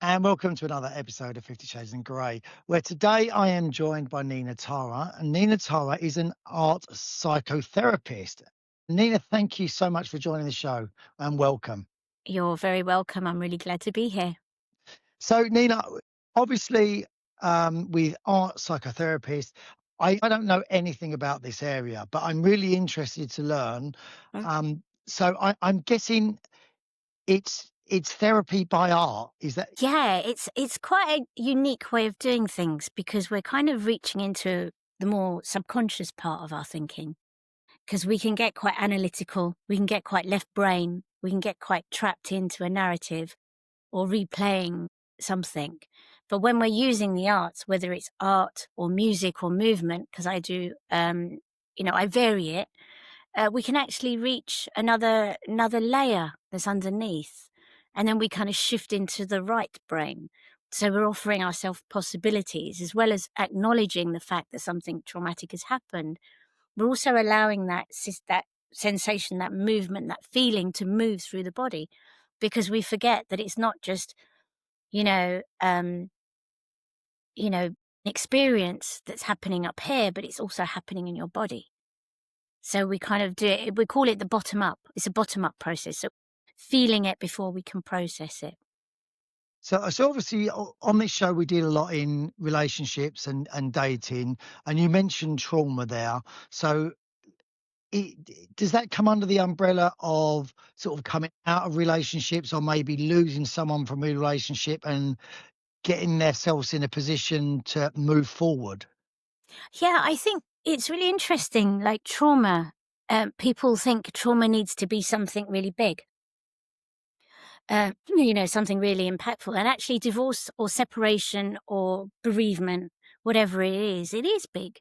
And welcome to another episode of 50 Shades in Grey, where today I am joined by Nina Tara. And Nina Tara is an art psychotherapist. Nina, thank you so much for joining the show and welcome. You're very welcome. I'm really glad to be here. So, Nina, obviously, with art psychotherapists, I don't know anything about this area, but I'm really interested to learn. Okay. So I'm guessing it's therapy by art. Is that Yeah, it's quite a unique way of doing things because we're kind of reaching into the more subconscious part of our thinking because we can get quite analytical, we can get quite left brain, we can get quite trapped into a narrative or replaying something. But when we're using the arts, whether it's art or music or movement, because I do, I vary it, we can actually reach another layer that's underneath, and then we kind of shift into the right brain. So we're offering ourselves possibilities as well as acknowledging the fact that something traumatic has happened. We're also allowing that sensation, that movement, that feeling to move through the body, because we forget that it's not just you know um, you know experience that's happening up here, but it's also happening in your body. So we kind of do it, we call it the bottom up. It's a bottom up process. So feeling it before we can process it. so? Obviously, on this show, we deal a lot in relationships and dating, and you mentioned trauma there. So, does that come under the umbrella of sort of coming out of relationships, or maybe losing someone from a relationship and getting themselves in a position to move forward? Yeah, I think it's really interesting. Like trauma, people think trauma needs to be something really big, something really impactful. And actually, divorce or separation or bereavement, whatever it is big.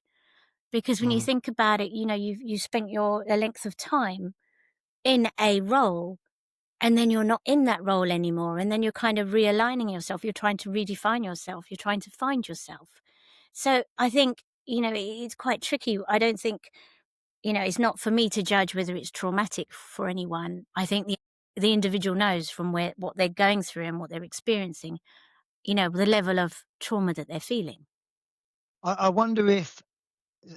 Because when you Mm. think about it, you spent your a length of time in a role, and then you're not in that role anymore, and then you're kind of realigning yourself. You're trying to redefine yourself. You're trying to find yourself. So I think it's quite tricky. I don't think it's not for me to judge whether it's traumatic for anyone. I think the individual knows from where what they're going through and what they're experiencing. The level of trauma that they're feeling. I wonder if,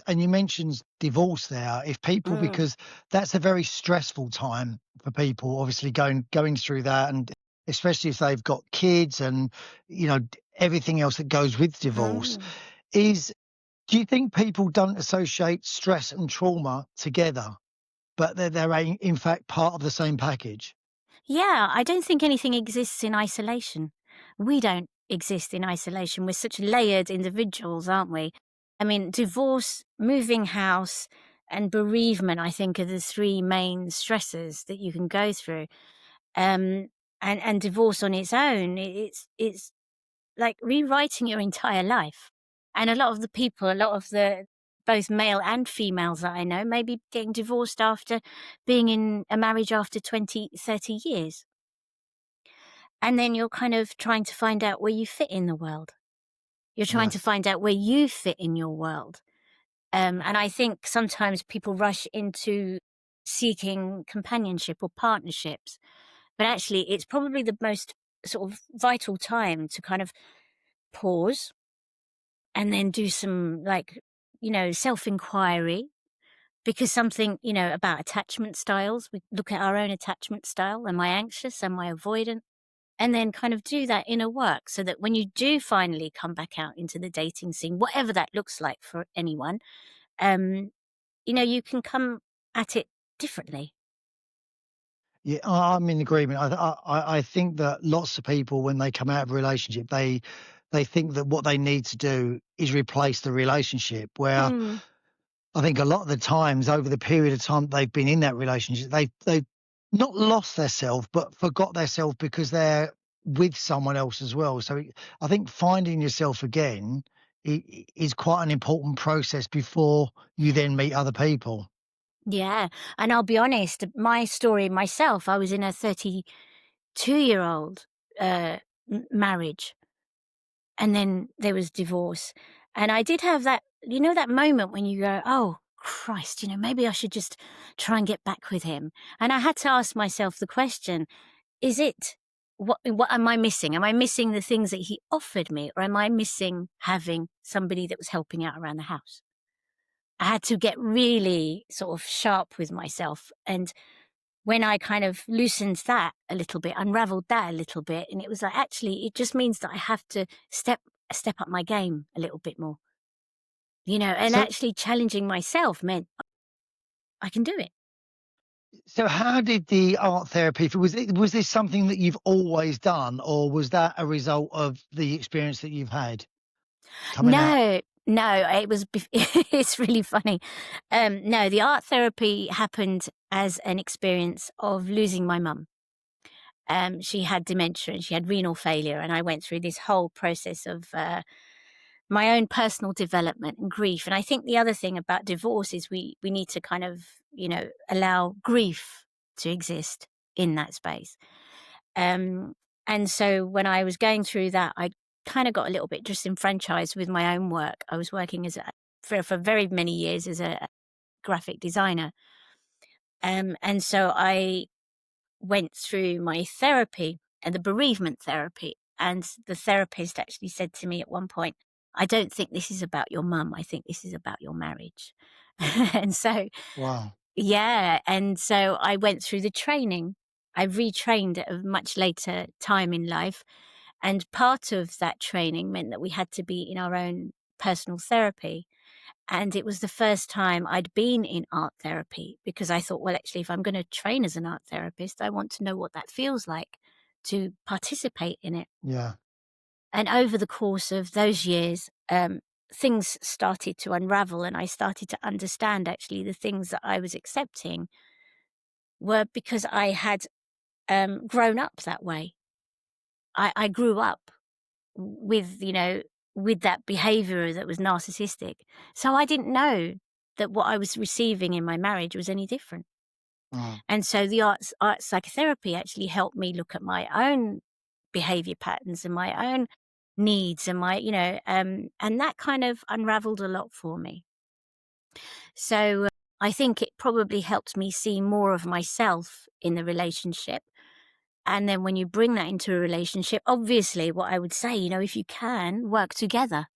and you mentioned divorce there, if people, Mm. because that's a very stressful time for people, obviously going through that, and especially if they've got kids and everything else that goes with divorce. Mm. Is Do you think people don't associate stress and trauma together, but they're in fact part of the same package? Yeah, I don't think anything exists in isolation. We don't exist in isolation. We're such layered individuals, aren't we? I mean, divorce, moving house, and bereavement, I think, are the three main stresses that you can go through. Um, and divorce on its own, it's like rewriting your entire life. And a lot of the both male and females that I know, may be getting divorced after being in a marriage after 20, 30 years. And then you're kind of trying to find out where you fit in the world. You're trying to Yes. find out where you fit in your world. And I think sometimes people rush into seeking companionship or partnerships, but actually, it's probably the most sort of vital time to kind of pause and then do some self inquiry. Because something, about attachment styles, we look at our own attachment style. Am I anxious? Am I avoidant? And then kind of do that inner work so that when you do finally come back out into the dating scene, whatever that looks like for anyone, um, you can come at it differently. Yeah, I'm in agreement. I think that lots of people, when they come out of a relationship, they think that what they need to do is replace the relationship. Where Mm. I think a lot of the times, over the period of time they've been in that relationship, they've not lost their self, but forgot their self because they're with someone else as well. So I think finding yourself again is quite an important process before you then meet other people. Yeah. And I'll be honest, my story myself, I was in a 32-year-old marriage, and then there was divorce. And I did have that moment when you go, oh, Christ, maybe I should just try and get back with him. And I had to ask myself the question, is it? what am I missing? Am I missing the things that he offered me, or am I missing having somebody that was helping out around the house? I had to get really sort of sharp with myself. And when I kind of loosened that a little bit, unraveled that a little bit, and it was like, actually, it just means that I have to step up my game a little bit more, and So actually challenging myself meant I can do it. so how did the art therapy was this something that you've always done, or was that a result of the experience that you've had coming out? No, no, it was it's really funny. No, the art therapy happened as an experience of losing my mum. She had dementia and she had renal failure, and I went through this whole process of my own personal development and grief. And I think the other thing about divorce is we need to kind of allow grief to exist in that space. Um, and so when I was going through that, I kind of got a little bit disenfranchised with my own work. I was working for very many years as a graphic designer. And so I went through my therapy and the bereavement therapy. And the therapist actually said to me at one point, I don't think this is about your mum. I think this is about your marriage. And so, Wow. yeah. And so I went through the training. I retrained at a much later time in life. And part of that training meant that we had to be in our own personal therapy. And it was the first time I'd been in art therapy because I thought, well, actually, if I'm going to train as an art therapist, I want to know what that feels like to participate in it. Yeah. And over the course of those years, things started to unravel, and I started to understand actually the things that I was accepting were because I had grown up that way. I grew up with, with that behavior that was narcissistic. So I didn't know that what I was receiving in my marriage was any different. Mm. And so the art psychotherapy actually helped me look at my own behavior patterns and my own needs and and that kind of unraveled a lot for me. So I think it probably helped me see more of myself in the relationship. And then when you bring that into a relationship, obviously, what I would say, if you can work together,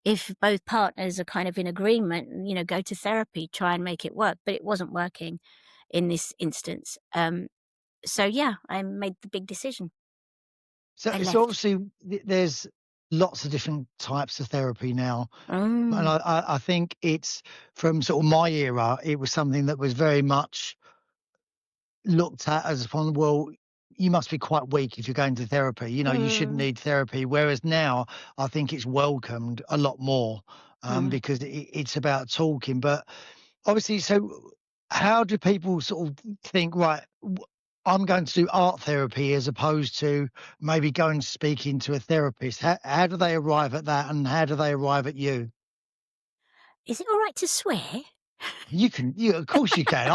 if both partners are kind of in agreement, go to therapy, try and make it work. But it wasn't working in this instance. So yeah, I made the big decision. I So left. obviously there's lots of different types of therapy now, and Mm, I think it's from sort of my era. It was something that was very much looked at as upon, well, you must be quite weak if you're going to therapy. You shouldn't mm, need therapy. Whereas now, I think it's welcomed a lot more, mm. because it's about talking. But obviously, so how do people sort of think, right? I'm going to do art therapy as opposed to maybe going speaking to a therapist. How do they arrive at that, and how do they arrive at you? Is it all right to swear? Of course you can.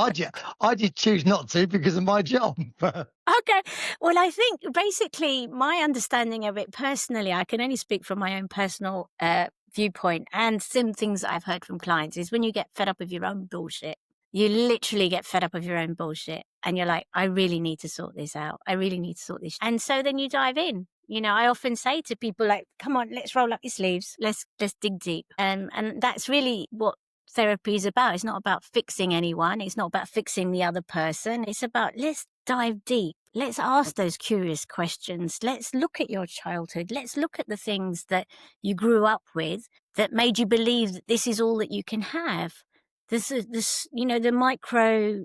I did choose not to because of my job. Okay. Well, I think basically my understanding of it personally, I can only speak from my own personal viewpoint and some things that I've heard from clients is when you get fed up with your own bullshit. You literally get fed up with your own bullshit and you're like, I really need to sort this out. I really need to sort this. And so then you dive in. I often say to people like, come on, let's roll up your sleeves. Let's dig deep. And that's really what therapy is about. It's not about fixing anyone. It's not about fixing the other person. It's about let's dive deep. Let's ask those curious questions. Let's look at your childhood. Let's look at the things that you grew up with that made you believe that this is all that you can have. The micro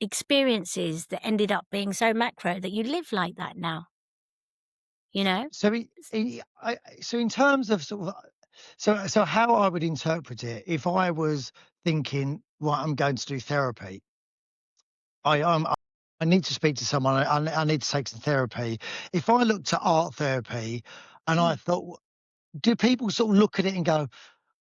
experiences that ended up being so macro that you live like that now, you know? So, so in terms of sort of, so how I would interpret it, if I was thinking, right, I'm going to do therapy, I need to speak to someone. I need to take some therapy. If I looked at art therapy, and I thought, do people sort of look at it and go,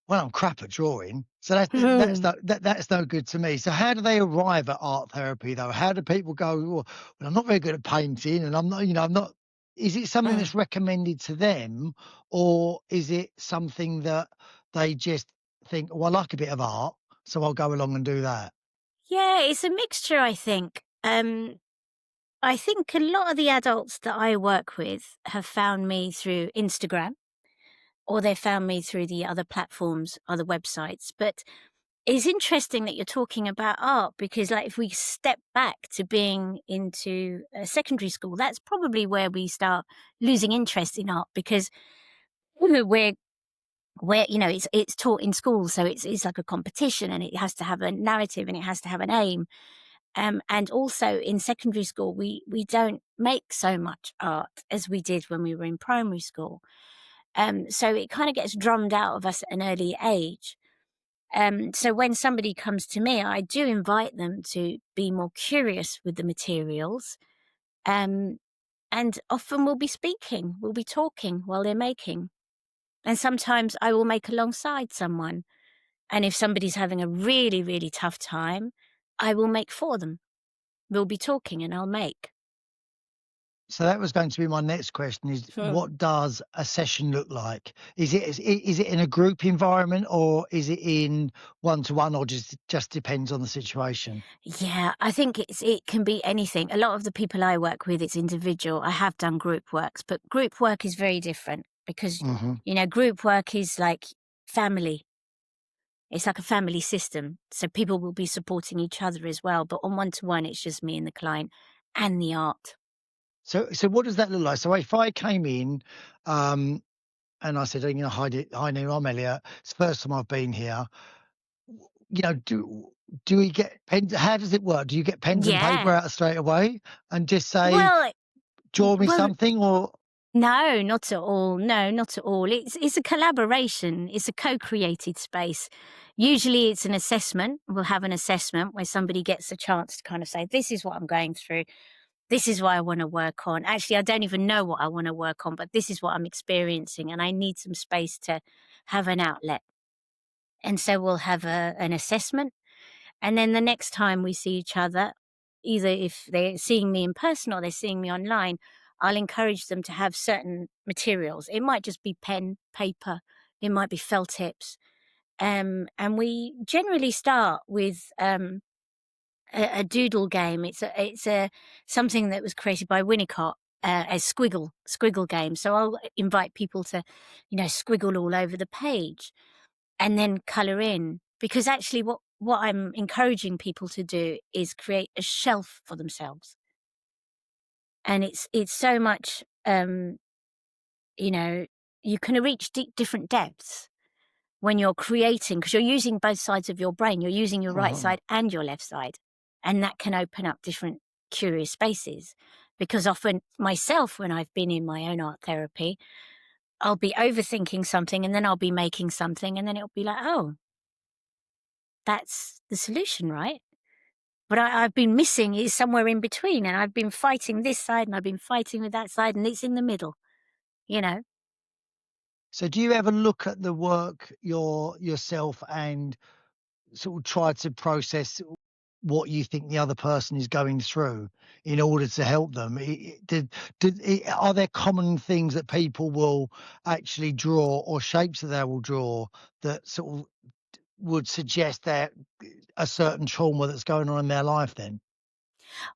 well, I'm crap at drawing, so that's no good to me. So how do they arrive at art therapy, though? How do people go, "Well, I'm not very good at painting, and I'm not." Is it something Uh, that's recommended to them, or is it something that they just think, "Well, I like a bit of art, so I'll go along and do that"? yeah, it's a mixture, I think. I think a lot of the adults that I work with have found me through Instagram, or they found me through the other platforms, other websites. But it's interesting that you're talking about art because, like, if we step back to being into secondary school, that's probably where we start losing interest in art because we're where it's taught in school, so it's like a competition, and it has to have a narrative, and it has to have an aim. And also in secondary school, we don't make so much art as we did when we were in primary school. So it kind of gets drummed out of us at an early age. So when somebody comes to me, I do invite them to be more curious with the materials. Um, and often we'll be speaking, we'll be talking while they're making. And sometimes I will make alongside someone. And if somebody's having a really, really tough time, I will make for them. We'll be talking and I'll make. So that was going to be my next question is Hmm. what does a session look like? Is it in a group environment or is it in one-to-one or just depends on the situation? Yeah, I think it can be anything. A lot of the people I work with, it's individual. I have done group works, but group work is very different because, Mhm. group work is like family. It's like a family system. So people will be supporting each other as well. But on one to one, it's just me and the client and the art. So what does that look like? So if I came in, um, and I said, "Hi Neil, I'm Elliot. It's the first time I've been here." You know, do we get pens? How does it work? Do you get pens and paper Yeah. out straight away and just say, Well, "Draw me well, something," or no, not at all. No, not at all. It's a collaboration. It's a co-created space. Usually it's an assessment. We'll have an assessment where somebody gets a chance to kind of say, this is what I'm going through. This is what I want to work on. Actually, I don't even know what I want to work on, but this is what I'm experiencing and I need some space to have an outlet. And so we'll have an assessment. And then the next time we see each other, either if they're seeing me in person or they're seeing me online, I'll encourage them to have certain materials. It might just be pen, paper, it might be felt tips. And we generally start with a doodle game. It's a something that was created by Winnicott. A squiggle game. So I'll invite people to, squiggle all over the page and then color in because actually what I'm encouraging people to do is create a shelf for themselves. And it's so much you know you can reach different depths when you're creating because you're using both sides of your brain. You're using your right uh side and your left side, and that can open up different curious spaces because often myself when I've been in my own art therapy, I'll be overthinking something and then I'll be making something and then it'll be like, oh, that's the solution, right? But I've been missing is somewhere in between, and I've been fighting this side, and I've been fighting with that side, and it's in the middle, you know? So do you ever look at the work yourself and sort of try to process what you think the other person is going through in order to help them? Are there common things that people will actually draw or shapes that they will draw that sort of would suggest that a certain trauma that's going on in their life then?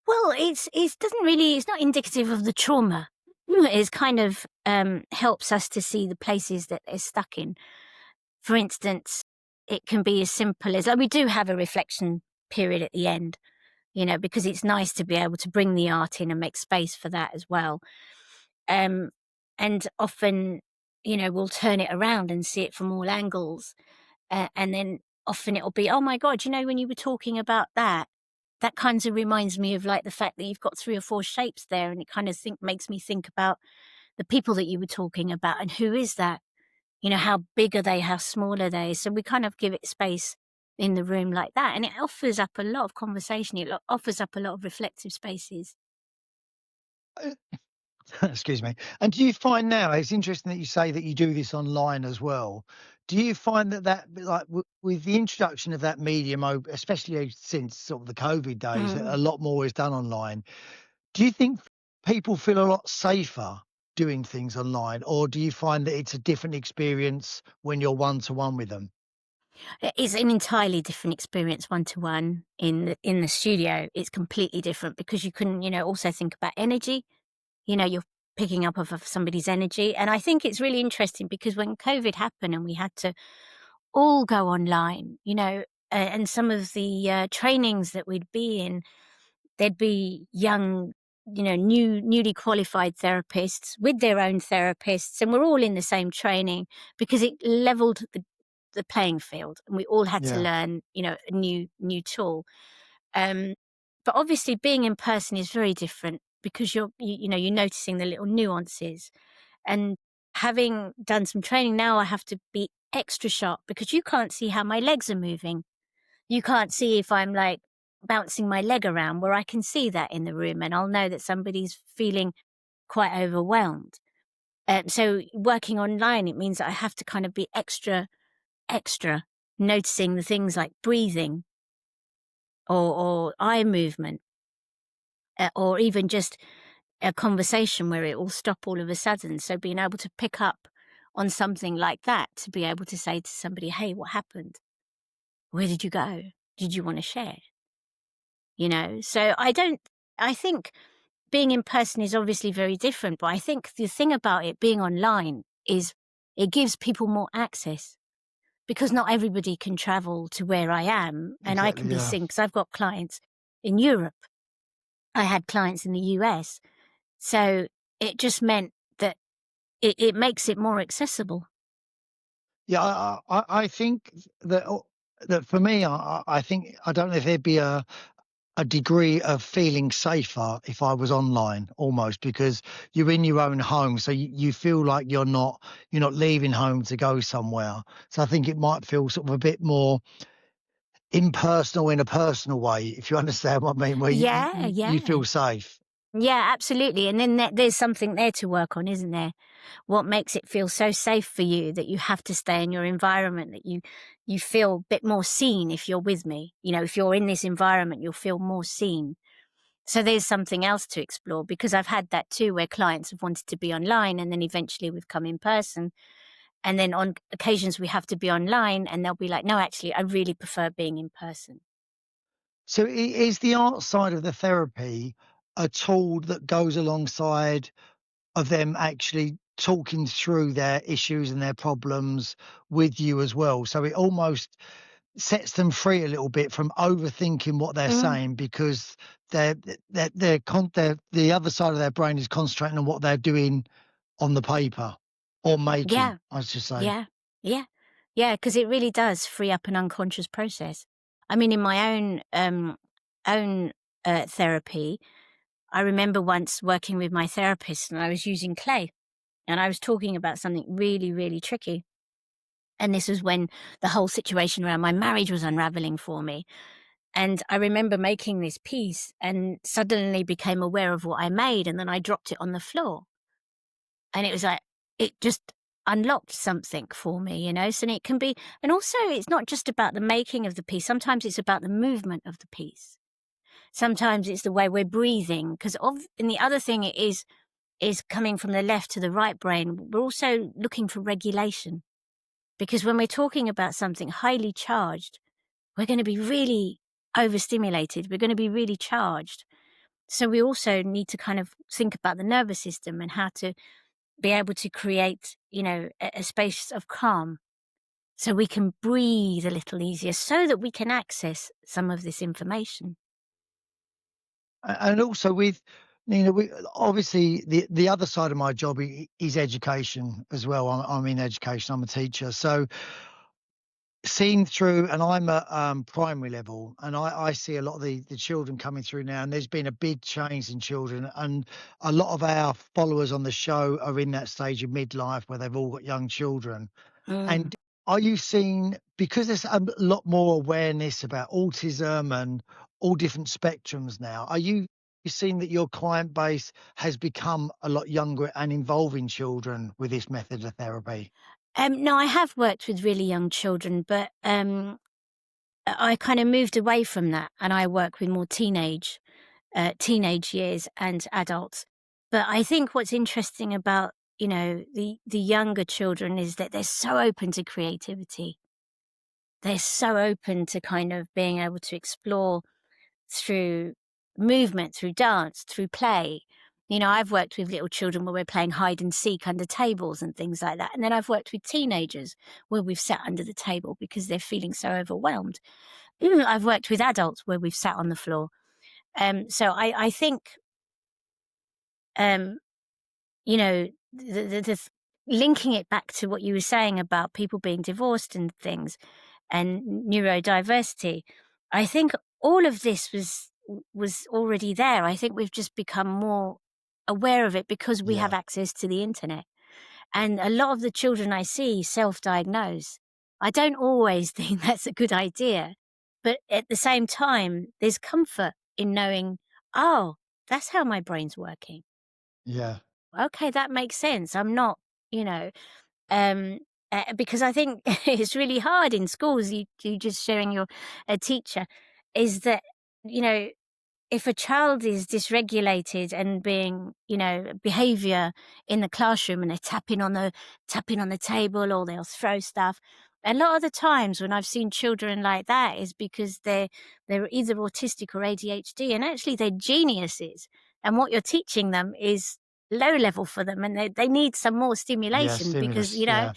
Well, it doesn't really it's not indicative of the trauma. It's kind of, helps us to see the places that they're stuck in. For instance, it can be as simple as we do have a reflection period at the end, because it's nice to be able to bring the art in and make space for that as well. Um, and often, we'll turn it around and see it from all angles. And then often it'll be, oh my God, when you were talking about that, that kind of reminds me of like the fact that you've got three or four shapes there. And it kind of makes me think about the people that you were talking about and who is that? How big are they? How small are they? So we kind of give it space in the room like that. And it offers up a lot of conversation. It offers up a lot of reflective spaces. Excuse me. And do you find now it's interesting that you say that you do this online as well. Do you find like with the introduction of that medium, especially since sort of the COVID days, a Mm. lot more is done online. Do you think people feel a lot safer doing things online, or do you find that it's a different experience when you're one to one with them? It's an entirely different experience one-to-one. In the studio, it's completely different because you can, also think about energy. You're picking up of somebody's energy, and I think it's really interesting because when COVID happened and we had to all go online, and some of the, trainings that we'd be in, there'd be young, newly qualified therapists with their own therapists, and we're all in the same training because it leveled the playing field, and we all had to Yeah. learn, a new tool. Um, but obviously being in person is very different because you're noticing the little nuances. And having done some training now, I have to be extra sharp because you can't see how my legs are moving. You can't see if I'm like bouncing my leg around, where I can see that in the room and I'll know that somebody's feeling quite overwhelmed. So working online, it means that I have to kind of be extra noticing the things like breathing or eye movement, or even just a conversation where it will stop all of a sudden. So being able to pick up on something like that, to be able to say to somebody, "Hey, what happened? Where did you go? Did you want to share?" So I think being in person is obviously very different, but I think the thing about it being online is it gives people more access because not everybody can travel to where I am, and I can Exactly. be Yeah. seen because I've got clients in Europe. I had clients in the US. So it just meant that it makes it more accessible. Yeah. I think that that for me, I think I don't know if there'd be a degree of feeling safer if I was online almost because you're in your own home. So you feel like you're not leaving home to go somewhere. So I think it might feel sort of a bit more impersonal in a personal way, if you understand what I mean, where Yeah, you yeah. feel safe. Yeah, absolutely, and then there's something there to work on, isn't there? What makes it feel so safe for you that you have to stay in your environment, that you feel a bit more seen if you're with me? If you're in this environment, you'll feel more seen. So there's something else to explore because I've had that too, where clients have wanted to be online and then eventually we've come in person. And then on occasions we have to be online and they'll be like, "No, actually, I really prefer being in person." So is the art side of the therapy a tool that goes alongside of them actually talking through their issues and their problems with you as well? So it almost sets them free a little bit from overthinking what they're Mm, saying because they're the other side of their brain is concentrating on what they're doing on the paper or making, yeah, I should say. yeah, yeah. Yeah, because it really does free up an unconscious process. I mean, in my own, therapy, I remember once working with my therapist and I was using clay, and I was talking about something really, really tricky, and this was when the whole situation around my marriage was unraveling for me. And I remember making this piece and suddenly became aware of what I made, and then I dropped it on the floor. And it was like, it just unlocked something for me, So it can be, and also it's not just about the making of the piece. Sometimes it's about the movement of the piece. Sometimes it's the way we're breathing. And the other thing it is coming from the left to the right brain. We're also looking for regulation because when we're talking about something highly charged, we're going to be really overstimulated. We're going to be really charged. So we also need to kind of think about the nervous system and how to be able to create, a space of calm so we can breathe a little easier so that we can access some of this information. And also with we obviously the other side of my job is education as well. I'm in education. I'm a teacher, so seen through, and I'm at primary level, and I see a lot of the children coming through now, and there's been a big change in children, and a lot of our followers on the show are in that stage of midlife where they've all got young children. Mm. And are you seeing, because there's a lot more awareness about autism and all different spectrums now, are you seeing that your client base has become a lot younger and involving children with this method of therapy? No, I have worked with really young children, but I kind of moved away from that, and I work with more teenage years and adults. But I think what's interesting about the younger children is that they're so open to creativity. they're so open to kind of being able to explore through movement, through dance, through play. You know, I've worked with little children where we're playing hide and seek under tables and things like that. And then I've worked with teenagers where we've sat under the table because they're feeling so overwhelmed. I've worked with adults where we've sat on the floor. So I think, um, you know, linking it back to what you were saying about people being divorced and things and neurodiversity, I think all of this was already there. I think we've just become more aware of it because we have Yeah, access to the internet. And a lot of the children I see self-diagnose. I don't always think that's a good idea, but at the same time, there's comfort in knowing, oh, that's how my brain's working. yeah, Okay, that makes sense. I'm not, you know, um, because I think it's really hard in schools. You just sharing your a teacher is that, you know, if a child is dysregulated and being, you know, behavior in the classroom and they're tapping on the table or they'll throw stuff. A lot of the times when I've seen children like that is because they're either autistic or ADHD, and actually they're geniuses. And what you're teaching them is low level for them, and they need some more yeah, stimulation because, stimulus, you know, yeah,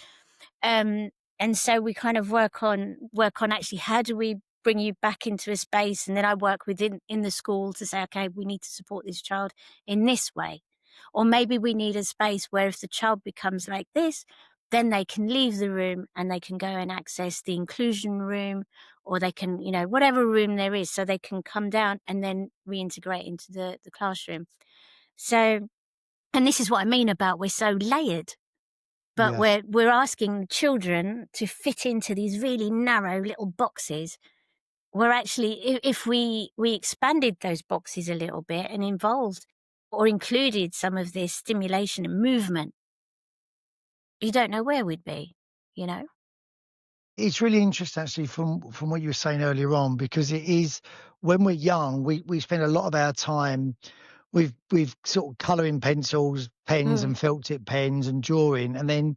um, and so we kind of work on actually how do we bring you back into a space, and then I work within in the school to say, okay, we need to support this child in this way, or maybe we need a space where if the child becomes like this, then they can leave the room and they can go and access the inclusion room, or they can, you know, whatever room there is, so they can come down and then reintegrate into the classroom. So, and this is what I mean about we're so layered, but yes. we're asking children to fit into these really narrow little boxes. Where actually, if we expanded those boxes a little bit and involved or included some of this stimulation and movement, you don't know where we'd be, you know? It's really interesting actually from what you were saying earlier on, because it is when we're young, we spend a lot of our time with sort of colouring pencils, pens Mm. and felt tip pens and drawing, and then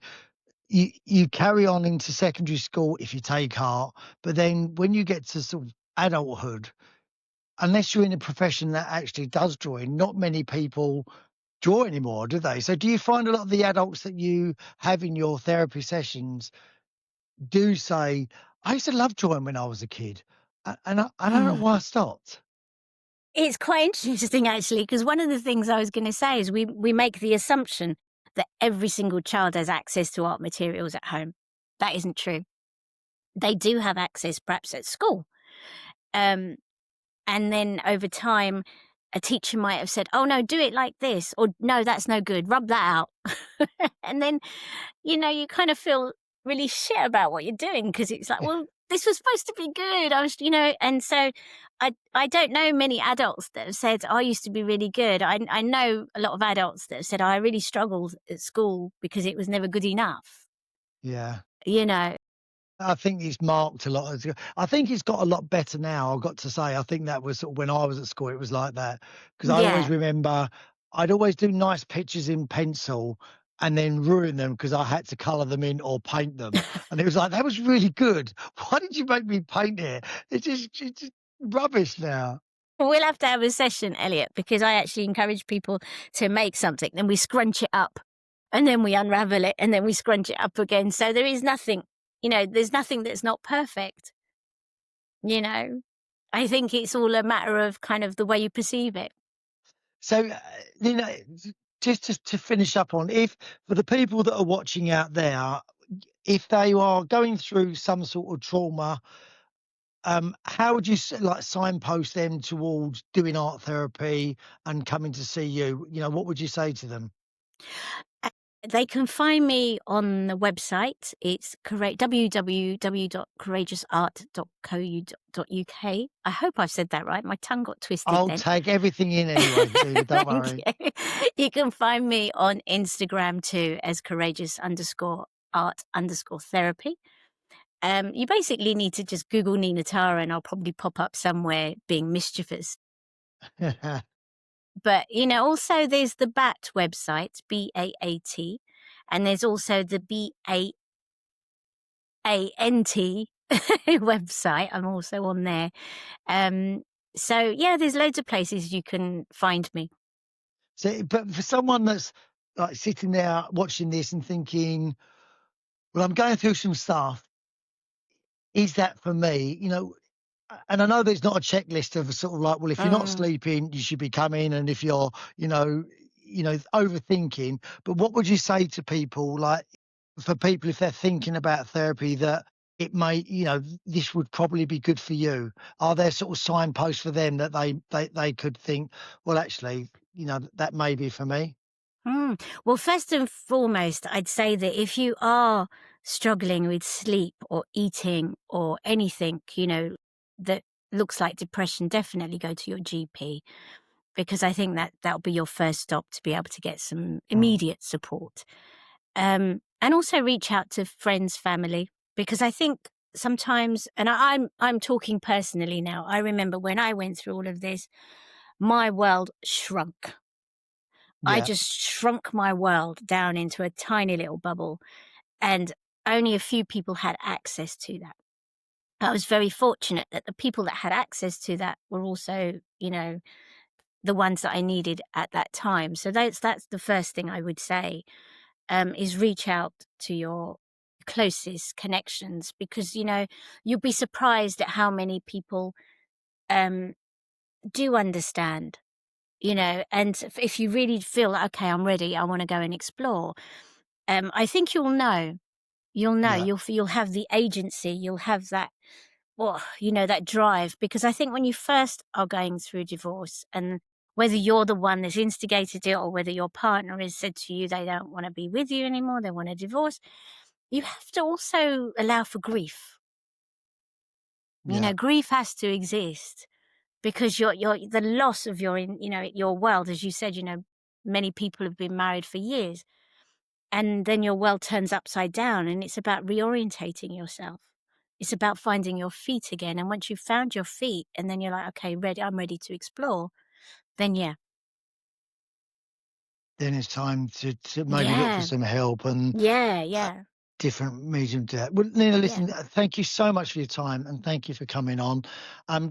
you carry on into secondary school if you take art, but then when you get to sort of adulthood, unless you're in a profession that actually does drawing, not many people draw anymore, do they? So do you find a lot of the adults that you have in your therapy sessions do say, "I used to love drawing when I was a kid, and I don't know why I stopped." It's quite interesting actually, because one of the things I was gonna say is we make the assumption that every single child has access to art materials at home. That isn't true. They do have access perhaps at school. Um, And then over time, a teacher might have said, "Oh, no, do it like this," or "No, that's no good, rub that out." And then, you know, you kind of feel really shit about what you're doing because it's like, "Well, this was supposed to be good." I was, you know, and so I don't know many adults that have said, "I used to be really good." I know a lot of adults that have said, "I really struggled at school because it was never good enough." Yeah. You know? I think it's marked a lot. I think it's got a lot better now, I've got to say. I think that was sort of when I was at school, it was like that. Because I always Yeah. remember I'd always do nice pictures in pencil and then ruin them because I had to colour them in or paint them. And it was like, "That was really good. Why did you make me paint it? It's just rubbish now." We'll have to have a session, Elliot, because I actually encourage people to make something, then we scrunch it up, and then we unravel it, and then we scrunch it up again. So there is nothing, you know, there's nothing that's not perfect, you know? I think it's all a matter of kind of the way you perceive it. So, you know, just to finish up on, if for the people that are watching out there, if they are going through some sort of trauma, how would you like signpost them towards doing art therapy and coming to see you? You know, what would you say to them? Uh, They can find me on the website. It's www.courageousart.co.uk. I hope I've said that right. My tongue got twisted I'll then. take everything in anyway, Dina, don't Thank worry. you. You can find me on Instagram too as courageous_art_therapy. You basically need to just Google Nina Tara and I'll probably pop up somewhere being mischievous. But, you know, also there's the BAT website, BAAT, and there's also the BAANT website. I'm also on there. Um, so yeah, there's loads of places you can find me. So, but for someone that's like sitting there watching this and thinking, well, I'm going through some stuff. Is that for me? And I know there's not a checklist of sort of like, well, if you're not Mm. sleeping, you should be coming, and if you're, overthinking. But what would you say to people, like, for people if they're thinking about therapy, that it may, this would probably be good for you? Are there sort of signposts for them that they could think, well, actually, that may be for me? Well, first and foremost, I'd say that if you are struggling with sleep or eating or anything, that looks like depression, definitely go to your GP because I think that that'll be your first stop to be able to get some Mm, immediate support. And also reach out to friends, family, because I think sometimes, and I'm talking personally now. I remember when I went through all of this, my world shrunk. I yeah, just shrunk my world down into a tiny little bubble, and only a few people had access to that. I was very fortunate that the people that had access to that were also, the ones that I needed at that time. So that's the first thing I would say, is reach out to your closest connections because, you'll be surprised at how many people um, do understand, and if you really feel, like, okay, I'm ready, I want to go and explore. I think you'll know. You'll know. yeah. You'll have the agency. You'll have that. Well, that drive. Because I think when you first are going through divorce, and whether you're the one that's instigated it or whether your partner has said to you they don't want to be with you anymore, they want a divorce, you have to also allow for grief. Yeah. Grief has to exist because you're the loss of your world, as you said. Many people have been married for years. And then your world turns upside down, and it's about reorientating yourself. It's about finding your feet again. And once you've found your feet, and then you're like, okay, ready, I'm ready to explore, then yeah. Then it's time to maybe look for Yeah. some help and Yeah. uh, Yeah. different medium to that. Well, Nina, Yeah. listen, thank you so much for your time and thank you for coming on.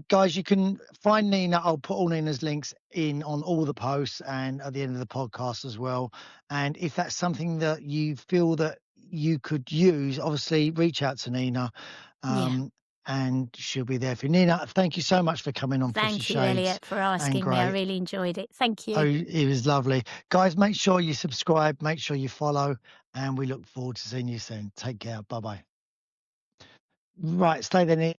Guys, you can find Nina. I'll put all Nina's links in on all the posts and at the end of the podcast as well. And if that's something that you feel that you could use, obviously reach out to Nina. Yeah. Um, and she'll be there for you. Nina, thank you so much for coming on Fifty Thank you, Shades Elliot, for and asking me. I Grey. really enjoyed it. Thank Oh, you. it was lovely. Guys, make sure you subscribe, make sure you follow, and we look forward to seeing you soon. Take care. Bye bye. Right, stay there, Nick.